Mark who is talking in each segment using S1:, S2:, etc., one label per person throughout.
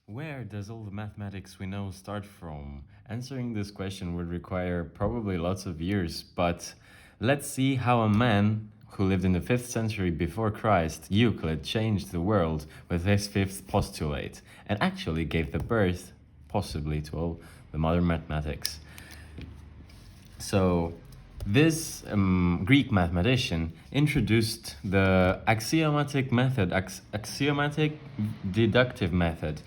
S1: Where does all the mathematics we know start from? Answering this question would require probably lots of years, but let's see how a man who lived in the 5th century before Christ, Euclid, changed the world with his fifth postulate and actually gave the birth, possibly, to all the modern mathematics. So, this Greek mathematician introduced the axiomatic method, axiomatic deductive method.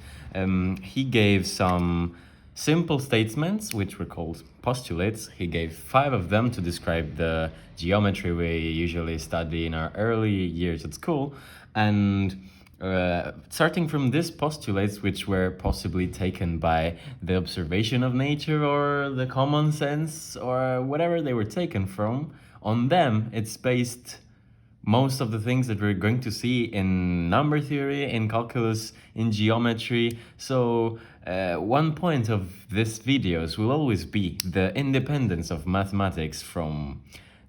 S1: He gave some simple statements, which were called postulates. He gave 5 of them to describe the geometry we usually study in our early years at school. And starting from these postulates, which were possibly taken by the observation of nature or the common sense or whatever they were taken from, on them it's based most of the things that we're going to see in number theory, in calculus, in geometry. So one point of these videos will always be the independence of mathematics from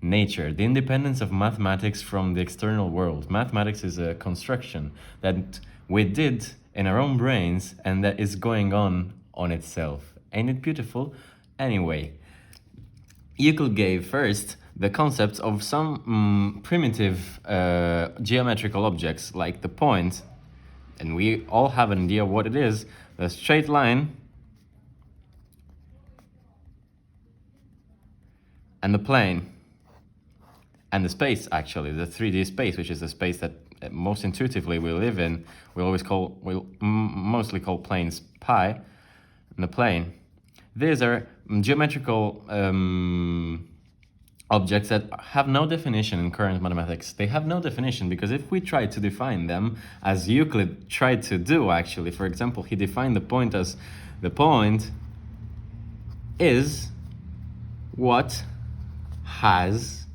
S1: nature, the independence of mathematics from the external world. Mathematics is a construction that we did in our own brains and that is going on itself. Ain't it beautiful? Anyway, Euclid gave first the concepts of some primitive geometrical objects like the point, and we all have an idea of what it is, the straight line and the plane. And the space, actually, the 3D space, which is the space that most intuitively we live in, we'll mostly call planes pi, and the plane. These are geometrical objects that have no definition in current mathematics. They have no definition because if we try to define them, as Euclid tried to do, actually, for example, he defined the point as the point is what has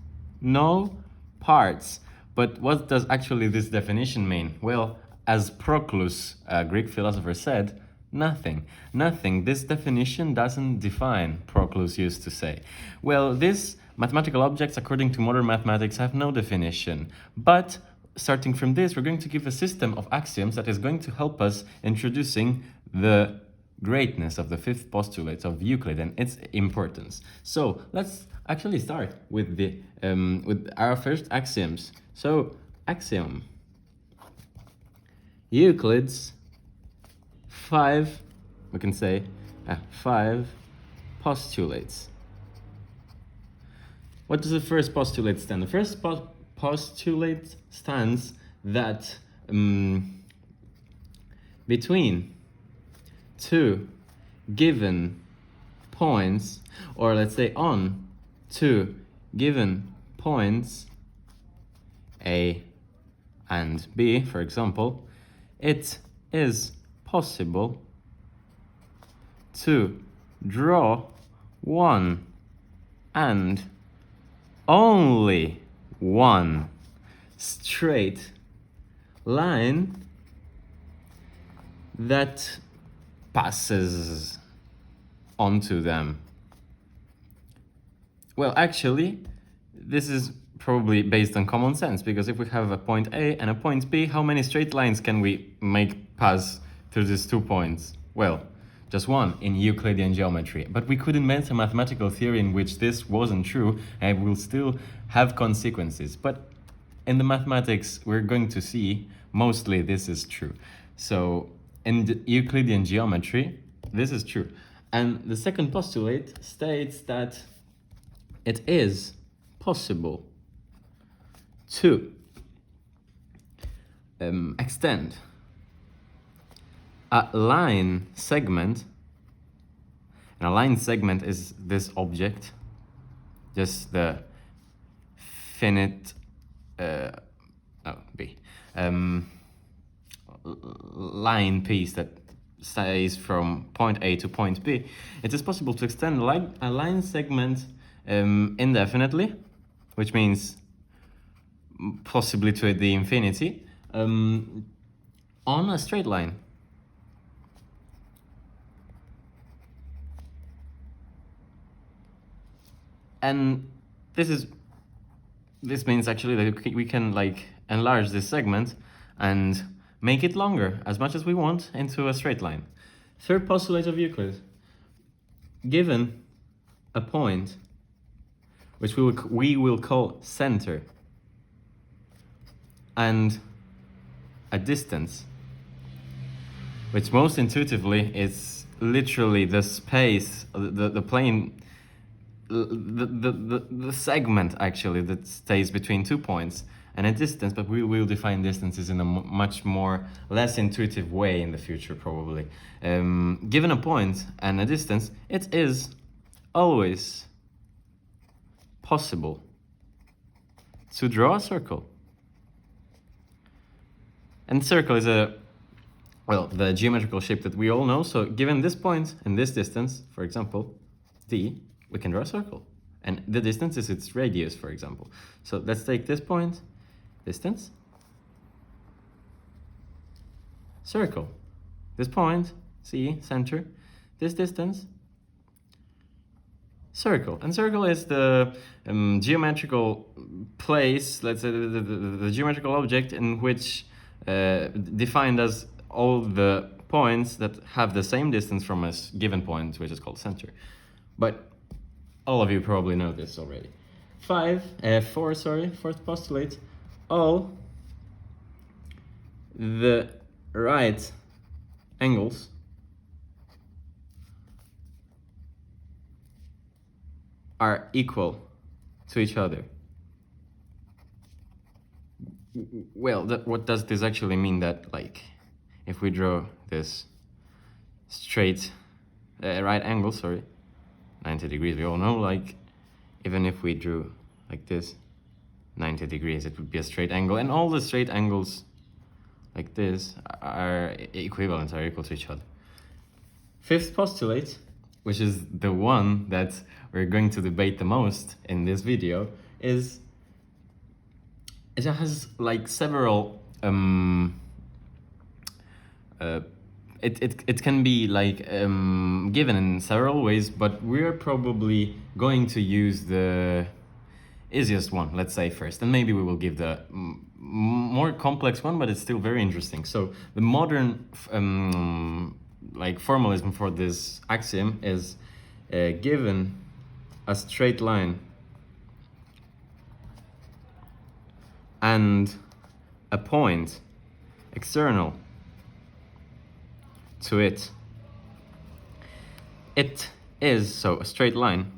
S1: no parts. But what does actually this definition mean? Well, as Proclus, a Greek philosopher, said, nothing. Nothing. This definition doesn't define, Proclus used to say. Well, these mathematical objects, according to modern mathematics, have no definition. But starting from this, we're going to give a system of axioms that is going to help us introducing the greatness of the fifth postulate of Euclid and its importance. So let's actually start with the with our first axioms. So axiom: Euclid's 5, we can say 5 postulates. What does the first postulate stand? The first postulate stands that between two given points, or let's say on two given points, A and B, for example, it is possible to draw one and only one straight line that passes onto them. Well, actually, this is probably based on common sense, because if we have a point A and a point B, how many straight lines can we make pass through these 2 points? Well, just one in Euclidean geometry. But we could invent a mathematical theory in which this wasn't true and will still have consequences. But in the mathematics, we're going to see mostly this is true. So in the Euclidean geometry, this is true. And the second postulate states that it is possible to extend a line segment, and a line segment is this object, just the finite line piece that stays from point A to point B. It is possible to extend a line segment indefinitely, which means possibly to the infinity, on a straight line. And this means actually that we can like enlarge this segment and make it longer as much as we want into a straight line. Third postulate of Euclid. Given a point, which we will call center, and a distance, which most intuitively is literally the space, the plane, the segment actually that stays between 2 points, and a distance, but we will define distances in a much more less intuitive way in the future probably. Given a point and a distance, it is always possible to draw a circle. And circle is the geometrical shape that we all know. So given this point and this distance, for example, d, we can draw a circle. And the distance is its radius, for example. So let's take this point, distance, circle. This point, C, center, this distance, circle. And circle is the geometrical place, let's say the geometrical object in which defined as all the points that have the same distance from a given point, which is called center. But all of you probably know this already. Fourth postulate. All the right angles are equal to each other. Well, what does this actually mean? That, like, if we draw this straight right angle, 90 degrees, we all know, like, even if we drew like this 90 degrees, it would be a straight angle, and all the straight angles like this are equivalent, are equal to each other. Fifth postulate, which is the one that we're going to debate the most in this video, is it has like several it can be like given in several ways, but we're probably going to use the easiest one, let's say, first, and maybe we will give the more complex one, but it's still very interesting. So the modern like formalism for this axiom is given a straight line and a point external to it, it is, so a straight line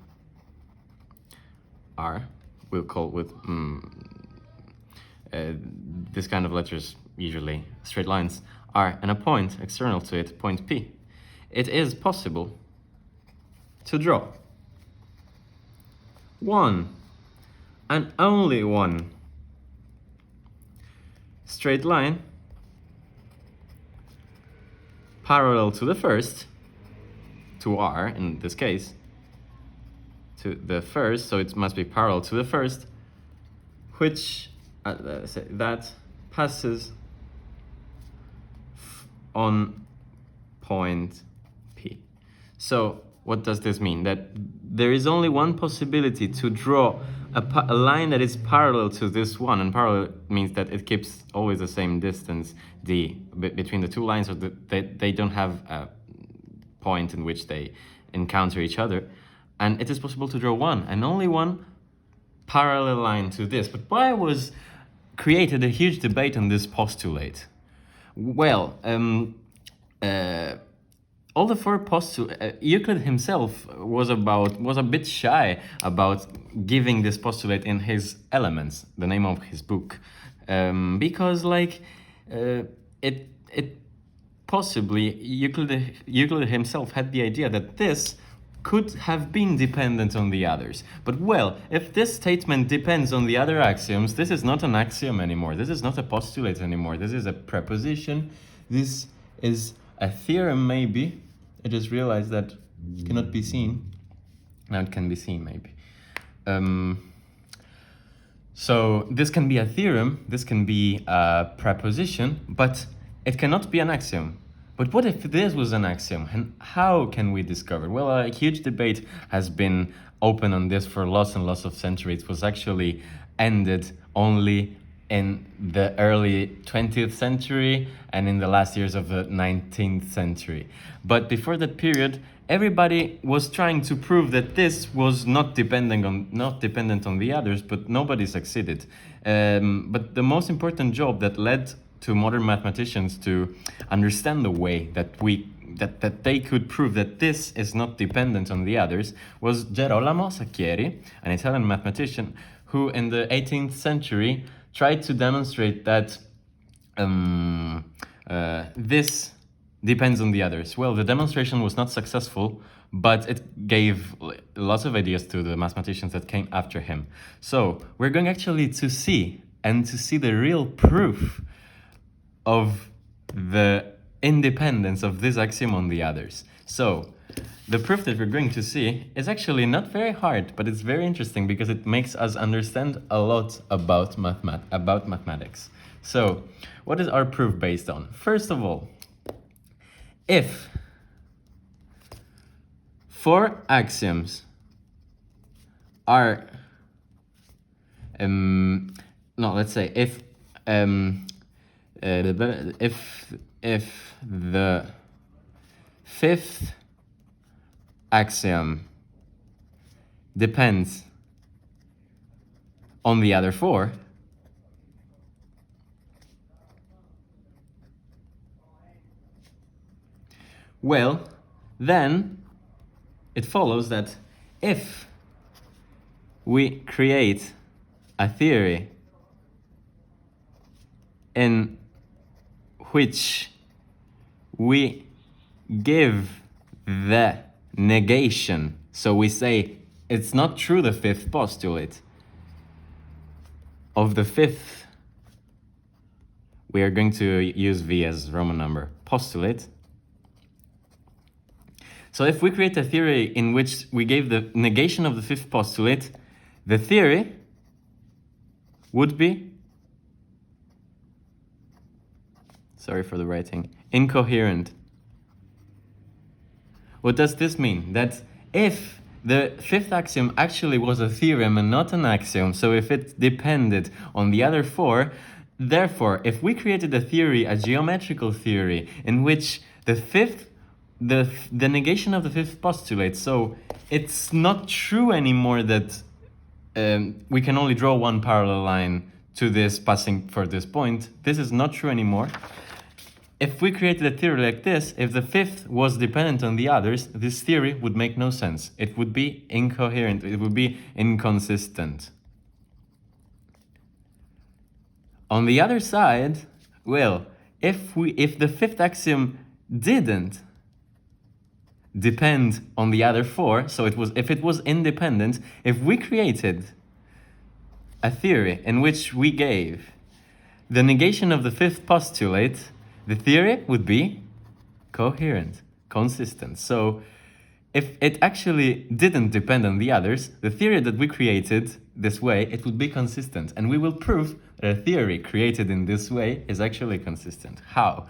S1: R, we'll call with this kind of letters, usually straight lines, R, and a point external to it, point P. It is possible to draw one and only one straight line parallel to the first, to R in this case, to the first, so it must be parallel to the first, which that passes on point P. So what does this mean? That there is only one possibility to draw a line that is parallel to this one, and parallel means that it keeps always the same distance, d, between the two lines, so that they don't have a point in which they encounter each other. And it is possible to draw one and only one parallel line to this. But why was created a huge debate on this postulate? Well, all the four postulates, Euclid himself was a bit shy about giving this postulate in his Elements, the name of his book, because like it possibly Euclid himself had the idea that this could have been dependent on the others. But well, if this statement depends on the other axioms, this is not an axiom anymore. This is not a postulate anymore. This is a preposition. This is a theorem, maybe. I just realized that it cannot be seen. Now it can be seen, maybe. So this can be a theorem, this can be a preposition, but it cannot be an axiom. But what if this was an axiom? And how can we discover? Well, a huge debate has been open on this for lots and lots of centuries. It was actually ended only in the early 20th century and in the last years of the 19th century. But before that period, everybody was trying to prove that this was not dependent on the others, but nobody succeeded. But the most important job that led to modern mathematicians to understand the way that they could prove that this is not dependent on the others was Gerolamo Sacchieri, an Italian mathematician who in the 18th century tried to demonstrate that this depends on the others. Well, the demonstration was not successful, but it gave lots of ideas to the mathematicians that came after him. So we're going actually to see the real proof of the independence of this axiom on the others. So the proof that we're going to see is actually not very hard, but it's very interesting because it makes us understand a lot about mathematics. So what is our proof based on? First of all, if 4 axioms are let's say if the fifth axiom depends on the other 4, well, then it follows that if we create a theory in which we give the negation, so we say it's not true the fifth postulate of the fifth, we are going to use V as Roman number, postulate. So if we create a theory in which we gave the negation of the fifth postulate, the theory would be, sorry for the writing, incoherent. What does this mean? That if the fifth axiom actually was a theorem and not an axiom, so if it depended on the other 4, therefore, if we created a theory, a geometrical theory, in which the negation of the fifth postulate, so it's not true anymore that we can only draw one parallel line to this passing for this point. This is not true anymore. If we created a theory like this, if the fifth was dependent on the others, this theory would make no sense. It would be incoherent, it would be inconsistent. On the other side, well, if the fifth axiom didn't depend on the other 4, so if it was independent, if we created a theory in which we gave the negation of the fifth postulate, the theory would be coherent, consistent. So if it actually didn't depend on the others, the theory that we created this way, it would be consistent. And we will prove that a theory created in this way is actually consistent. How?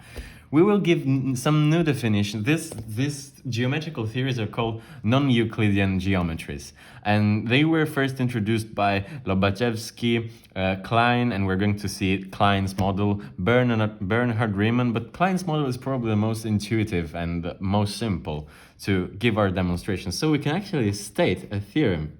S1: We will give some new definition. These geometrical theories are called non-Euclidean geometries. And they were first introduced by Lobachevsky, Klein, and we're going to see Klein's model, Bernhard Riemann. But Klein's model is probably the most intuitive and the most simple to give our demonstration. So we can actually state a theorem.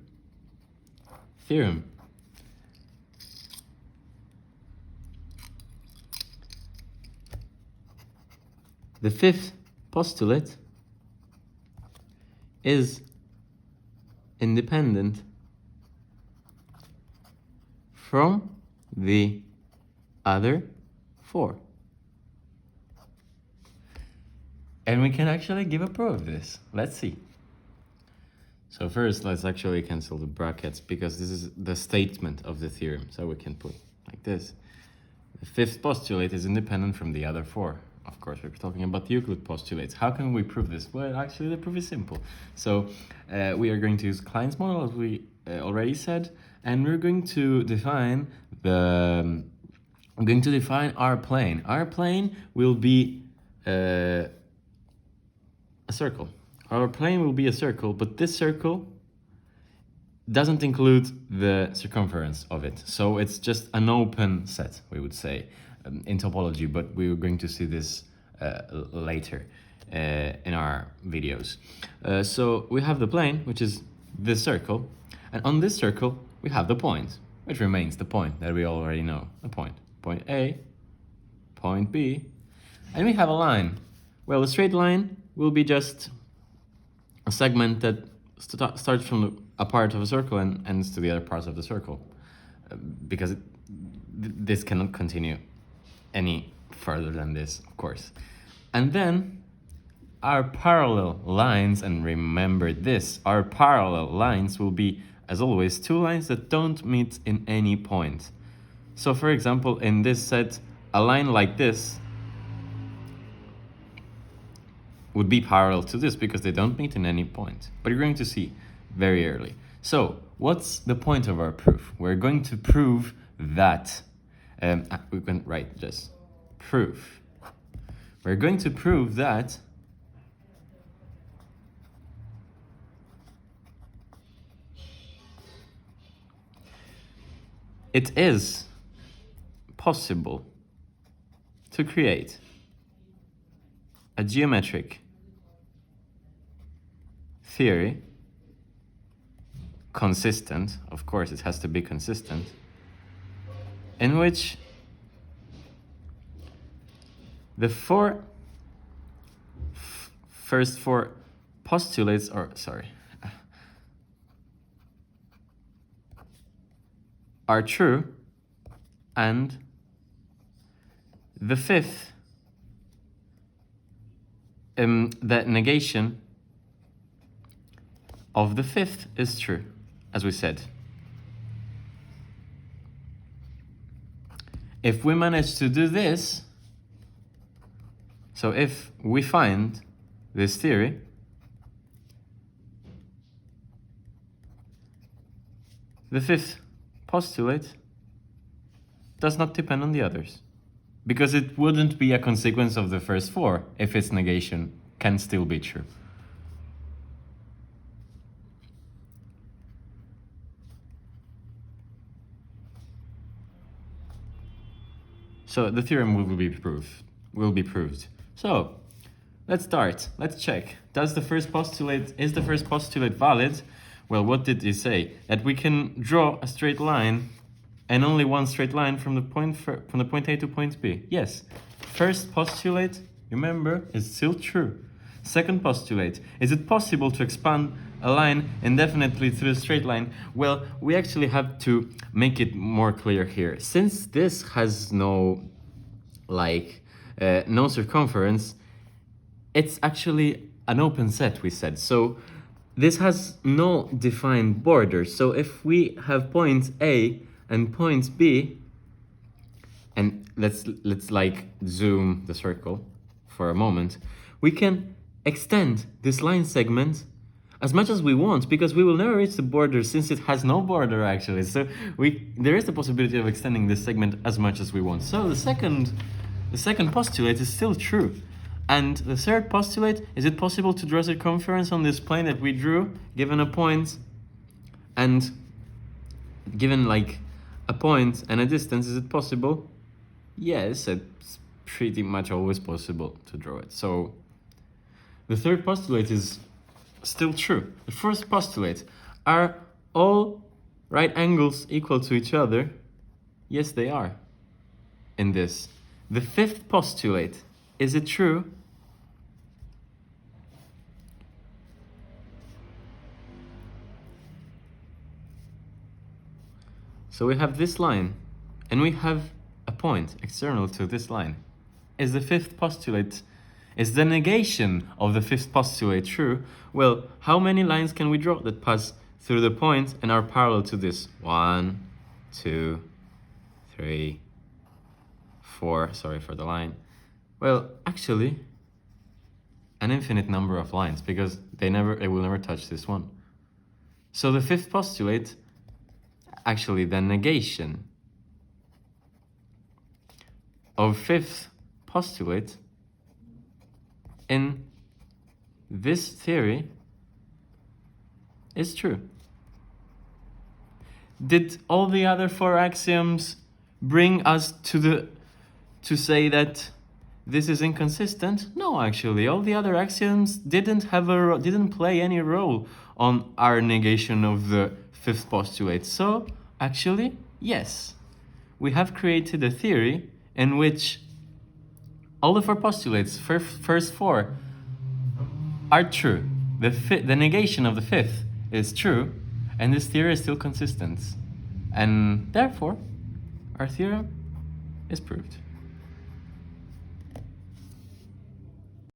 S1: The fifth postulate is independent from the other 4. And we can actually give a proof of this. Let's see. So first, let's actually cancel the brackets because this is the statement of the theorem. So we can put like this. The fifth postulate is independent from the other 4. Of course, we're talking about the Euclid postulates. How can we prove this? Well, actually, the proof is simple. So we are going to use Klein's model, as we already said, and we're going to define our plane. Our plane will be a circle. Our plane will be a circle, but this circle doesn't include the circumference of it. So it's just an open set, we would say, in topology, but we're going to see this later in our videos. So we have the plane, which is this circle, and on this circle we have the point, which remains the point that we already know, the point. Point A, point B, and we have a line. Well, the straight line will be just a segment that starts from a part of a circle and ends to the other parts of the circle, because this cannot continue any further than this, of course. And then our parallel lines, and remember this, our parallel lines will be, as always, two lines that don't meet in any point. So for example, in this set, a line like this would be parallel to this because they don't meet in any point. But you're going to see very early. So what's the point of our proof? We're going to prove that, we can write just proof. We're going to prove that it is possible to create a geometric theory, consistent, of course it has to be consistent, in which the first four postulates, are true, and the fifth, the negation of the fifth is true, as we said. If we manage to do this, so if we find this theory, the fifth postulate does not depend on the others, because it wouldn't be a consequence of the first four if its negation can still be true. So the theorem will be proved. So let's start. Let's check. Is the first postulate valid? Well, what did he say? That we can draw a straight line, and only one straight line from the point A to point B. Yes. First postulate, remember, is still true. Second postulate, is it possible to expand a line indefinitely through a straight line? Well, we actually have to make it more clear here. Since this has no circumference, it's actually an open set, we said. So this has no defined border. So if we have point A and point B, and let's zoom the circle for a moment, we can extend this line segment as much as we want, because we will never reach the border since it has no border actually. So there is the possibility of extending this segment as much as we want. So the second postulate is still true. And the third postulate, is it possible to draw circumference on this plane that we drew, given a point, and given a point and a distance, is it possible? Yes, it's pretty much always possible to draw it. So the third postulate is still true. The first postulate, are all right angles equal to each other? Yes, they are. In this. The fifth postulate, is it true? So we have this line, and we have a point external to this line. Is the fifth postulate, is the negation of the fifth postulate true? Well, how many lines can we draw that pass through the point and are parallel to this? 1, 2, 3, 4, sorry for the line. Well, actually, an infinite number of lines, because they will never touch this one. So the fifth postulate, actually the negation of fifth postulate in this theory is true. Did all the other 4 axioms bring us to say that this is inconsistent? No, actually, all the other axioms didn't play any role on our negation of the 5th postulate. So, actually, yes, we have created a theory in which all of our postulates, first 4, are true. The negation of the 5th is true, and this theory is still consistent. And therefore, our theorem is proved.